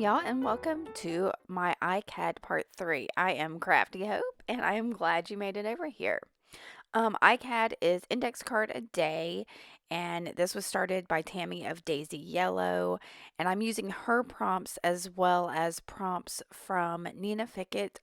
y'all, and welcome to my ICAD Part 3. I am Crafty Hope, and I am glad you made it over here. ICAD is Index Card a Day, and this was started by Tammy of Daisy Yellow, and I'm using her prompts as well as prompts from Nina Fickett.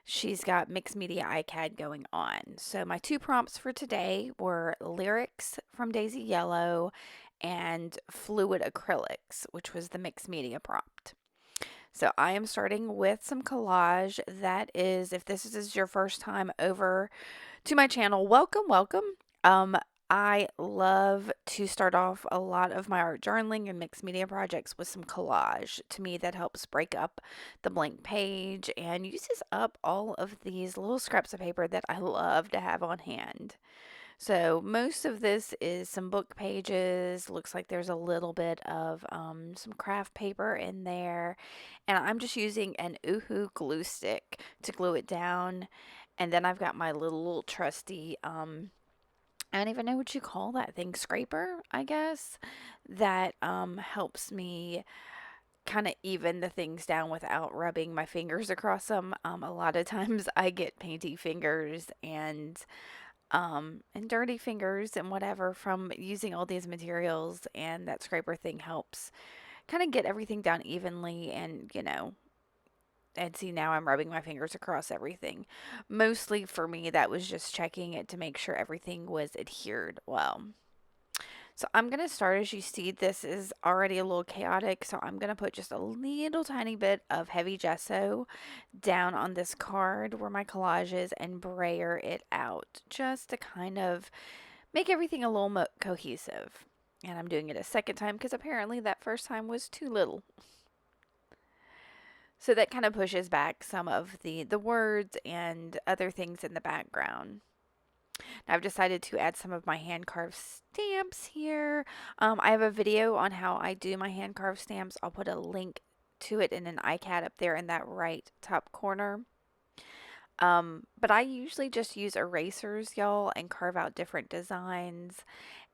She's got mixed media ICAD going on. So my two prompts for today were lyrics from Daisy Yellow and fluid acrylics, which was the mixed media prompt. So I am starting with some collage. That is, if this is your first time over to my channel, welcome, welcome. I love to start off a lot of my art journaling and mixed media projects with some collage. To me, that helps break up the blank page and uses up all of these little scraps of paper that I love to have on hand. So most of this is some book pages. Looks like there's a little bit of some craft paper in there. And I'm just using an Oohoo glue stick to glue it down. And then I've got my little trusty, I don't even know what you call that thing, scraper, I guess, that helps me kind of even the things down without rubbing my fingers across them. A lot of times I get painty fingers and dirty fingers and whatever from using all these materials, and that scraper thing helps kind of get everything down evenly and see, now I'm rubbing my fingers across everything. Mostly for me, that was just checking it to make sure everything was adhered well. So I'm going to start. As you see, this is already a little chaotic, so I'm going to put just a little tiny bit of heavy gesso down on this card where my collage is and brayer it out just to kind of make everything a little more cohesive. And I'm doing it a second time because apparently that first time was too little. So that kind of pushes back some of the words and other things in the background. Now I've decided to add some of my hand carved stamps here. I have a video on how I do my hand carved stamps. I'll put a link to it in an ICAD up there in that right top corner. But I usually just use erasers, y'all, and carve out different designs.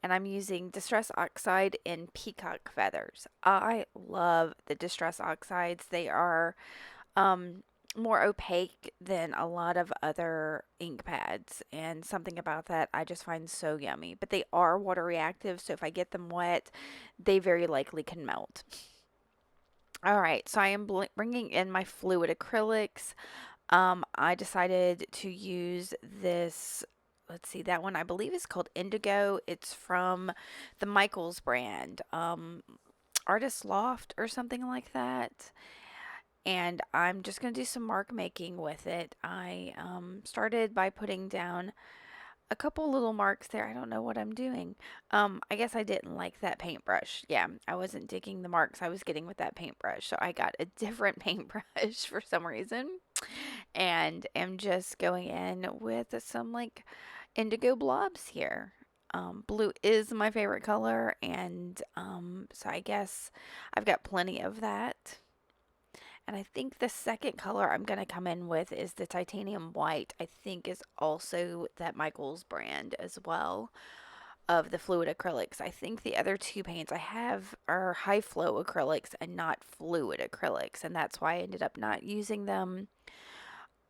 And I'm using Distress Oxide in Peacock Feathers. I love the Distress Oxides. They are more opaque than a lot of other ink pads, and something about that I just find so yummy. But they are water reactive, so if I get them wet, they very likely can melt. All right, so I am bringing in my fluid acrylics. I decided to use this. Let's see, that one I believe is called Indigo. It's from the Michaels brand, Artist Loft or something like that. And I'm just going to do some mark making with it. I started by putting down a couple little marks there. I don't know what I'm doing. I guess I didn't like that paintbrush. Yeah, I wasn't digging the marks I was getting with that paintbrush. So I got a different paintbrush for some reason. And am just going in with some like indigo blobs here. Blue is my favorite color, and so I guess I've got plenty of that. And I think the second color I'm going to come in with is the titanium white. I think is also that Michaels brand as well of the fluid acrylics. I think the other two paints I have are high flow acrylics and not fluid acrylics. And that's why I ended up not using them,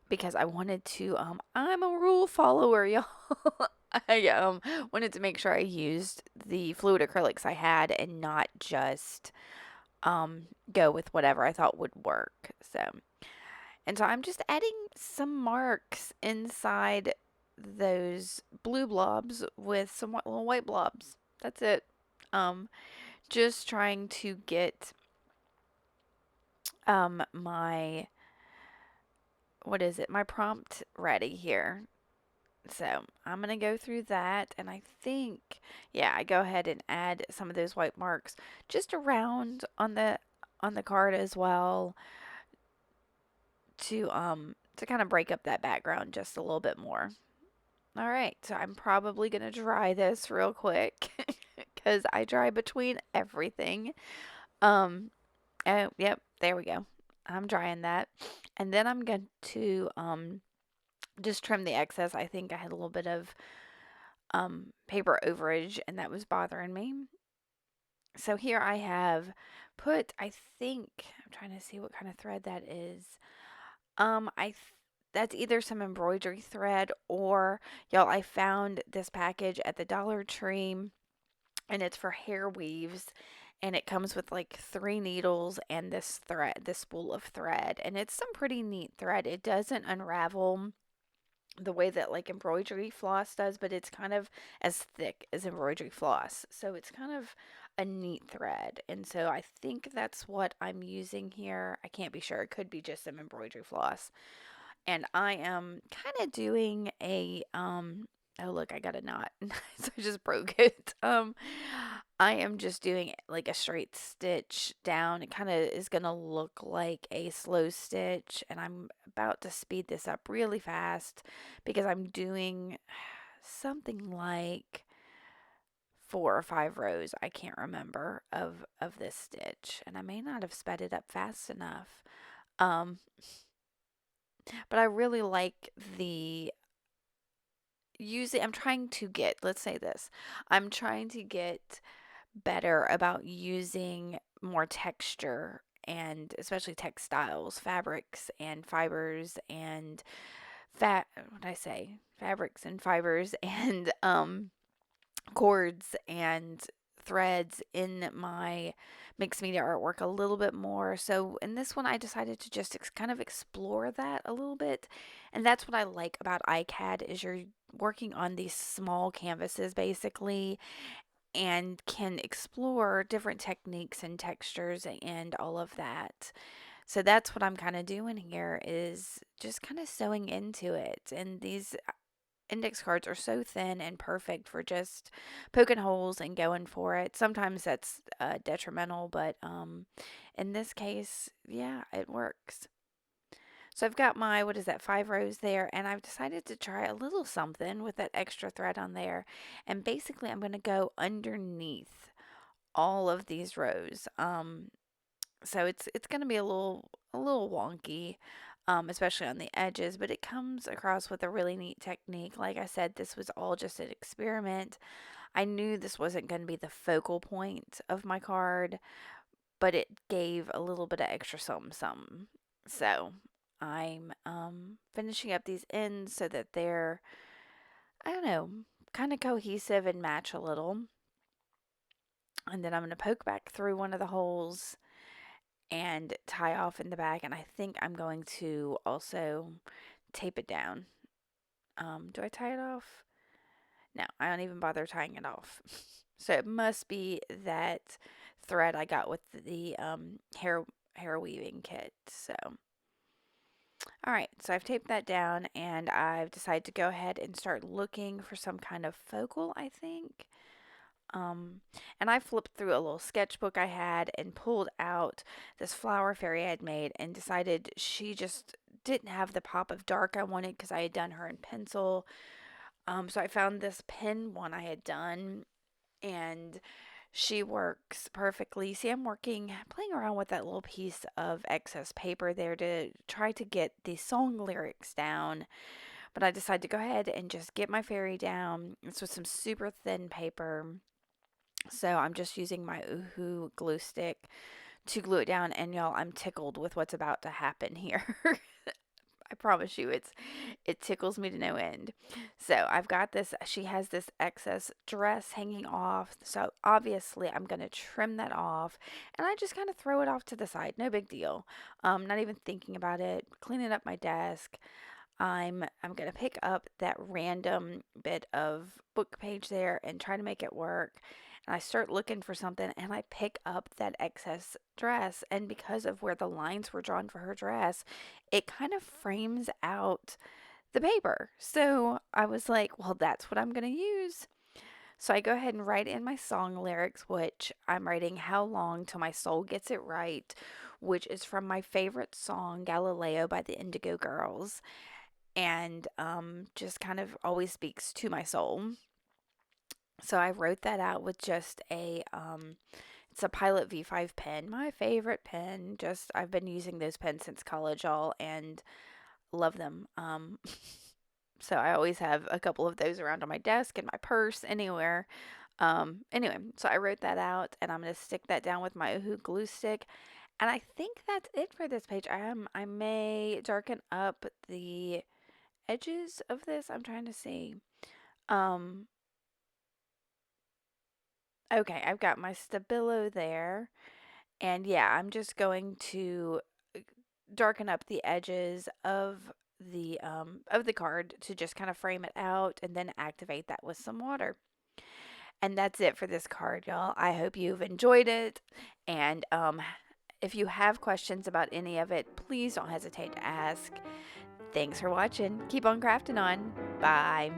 because I wanted to, I'm a rule follower, y'all. I wanted to make sure I used the fluid acrylics I had and not just go with whatever I thought would work. So I'm just adding some marks inside those blue blobs with some little white blobs. That's it. Just trying to get my, what is it, my prompt ready here. So I'm going to go through that, and I think, yeah, I go ahead and add some of those white marks just around on the card as well, to kind of break up that background just a little bit more. All right, so I'm probably going to dry this real quick because I dry between everything. Oh, yep, there we go. I'm drying that. And then I'm going to just trim the excess. I think I had a little bit of paper overage, and that was bothering me. So here I have put, I think, I'm trying to see what kind of thread that is. I that's either some embroidery thread or y'all, I found this package at the Dollar Tree and it's for hair weaves and it comes with like 3 needles and this thread, this spool of thread, and it's some pretty neat thread. It doesn't unravel the way that like embroidery floss does, but it's kind of as thick as embroidery floss. So it's kind of a neat thread. And so I think that's what I'm using here. I can't be sure. It could be just some embroidery floss. And I am kind of doing a oh look, I got a knot. So I just broke it. I am just doing like a straight stitch down. It kind of is going to look like a slow stitch, and I'm about to speed this up really fast because I'm doing something like 4 or 5 rows, I can't remember, of this stitch, and I may not have sped it up fast enough. Um but I really like the using, I'm trying to get, let's say this, I'm trying to get better about using more texture and especially textiles, fabrics and fibers and what did I say? Fabrics and fibers and cords and threads in my mixed media artwork a little bit more. So in this one, I decided to just kind of explore that a little bit. And that's what I like about ICAD is you're working on these small canvases basically and can explore different techniques and textures and all of that. So that's what I'm kind of doing here is just kind of sewing into it. And these index cards are so thin and perfect for just poking holes and going for it. Sometimes that's detrimental, but in this case, yeah, it works. So I've got my, what is that, 5 rows there, and I've decided to try a little something with that extra thread on there. And basically, I'm going to go underneath all of these rows. So it's going to be a little wonky, especially on the edges, but it comes across with a really neat technique. Like I said, this was all just an experiment. I knew this wasn't going to be the focal point of my card, but it gave a little bit of extra something something. So I'm finishing up these ends so that they're, I don't know, kind of cohesive and match a little. And then I'm going to poke back through one of the holes and tie off in the back. And I think I'm going to also tape it down. Do I tie it off? No, I don't even bother tying it off. So it must be that thread I got with the hair weaving kit. So, all right, so I've taped that down and I've decided to go ahead and start looking for some kind of focal, I think. Um, and I flipped through a little sketchbook I had and pulled out this flower fairy I had made and decided she just didn't have the pop of dark I wanted because I had done her in pencil. So I found this pen one I had done and she works perfectly. See, I'm playing around with that little piece of excess paper there to try to get the song lyrics down. But I decided to go ahead and just get my fairy down. This was some super thin paper. So I'm just using my Oohoo glue stick to glue it down. And y'all, I'm tickled with what's about to happen here. I promise you, it tickles me to no end. So I've got this. She has this excess dress hanging off. So obviously, I'm gonna trim that off, and I just kind of throw it off to the side. No big deal. Not even thinking about it. Cleaning up my desk. I'm gonna pick up that random bit of book page there and try to make it work. And I start looking for something and I pick up that excess dress, and because of where the lines were drawn for her dress, it kind of frames out the paper. So I was like, well, that's what I'm gonna use. So I go ahead and write in my song lyrics, which I'm writing How Long Till My Soul Gets It Right, which is from my favorite song, Galileo by the Indigo Girls, and just kind of always speaks to my soul. So I wrote that out with just it's a Pilot V5 pen, my favorite pen. Just I've been using those pens since college, all, and love them. So I always have a couple of those around on my desk, in my purse, anywhere. Anyway, so I wrote that out and I'm going to stick that down with my Oohoo glue stick. And I think that's it for this page. I may darken up the edges of this. I'm trying to see. Um, okay, I've got my Stabilo there. And yeah, I'm just going to darken up the edges of the card to just kind of frame it out and then activate that with some water. And that's it for this card, y'all. I hope you've enjoyed it. And if you have questions about any of it, please don't hesitate to ask. Thanks for watching. Keep on crafting on. Bye.